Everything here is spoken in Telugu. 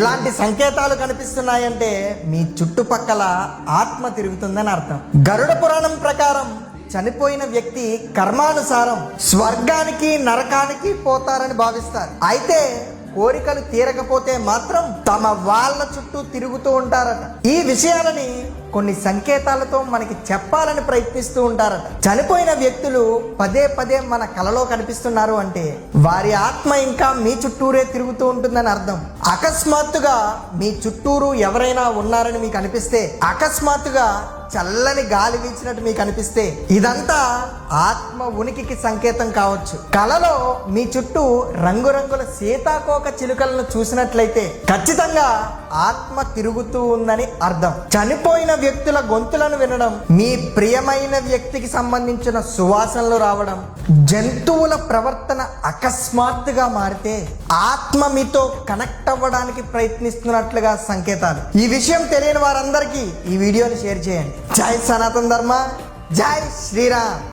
ఇలాంటి సంకేతాలు కనిపిస్తున్నాయంటే మీ చుట్టుపక్కల ఆత్మ తిరుగుతుందని అర్థం. గరుడ పురాణం ప్రకారం చనిపోయిన వ్యక్తి కర్మానుసారం స్వర్గానికి నరకానికి పోతారని భావిస్తారు. అయితే కోరికలు తీరకపోతే మాత్రం తమ వాళ్ళ చుట్టూ తిరుగుతూ ఉంటారట. ఈ విషయాలని కొన్ని సంకేతాలతో మనకి చెప్పాలని ప్రయత్నిస్తూ ఉంటారట. చనిపోయిన వ్యక్తులు పదే పదే మన కలలో కనిపిస్తున్నారు అంటే వారి ఆత్మ ఇంకా మీ చుట్టూరే తిరుగుతూ ఉంటుందని అర్థం. అకస్మాత్తుగా మీ చుట్టూరు ఎవరైనా ఉన్నారని మీకు అనిపిస్తే, అకస్మాత్తుగా చల్లని గాలి వీచినట్టు మీకు అనిపిస్తే ఇదంతా ఆత్మ ఉనికికి సంకేతం కావచ్చు. కలలో మీ చుట్టూ రంగురంగుల సీతాకోక చిలుకలను చూసినట్లయితే ఖచ్చితంగా ఆత్మ తిరుగుతూ ఉందని అర్థం. చనిపోయిన వ్యక్తుల గొంతులను వినడం, మీ ప్రియమైన వ్యక్తికి సంబంధించిన సువాసనలు రావడం, జంతువుల ప్రవర్తన అకస్మాత్తుగా మారితే ఆత్మ మీతో కనెక్ట్ అవ్వడానికి ప్రయత్నిస్తున్నట్లుగా సంకేతాలు. ఈ విషయం తెలియని వారందరికీ ఈ వీడియోని షేర్ చేయండి. జై సనాతన ధర్మ, జై శ్రీరామ్.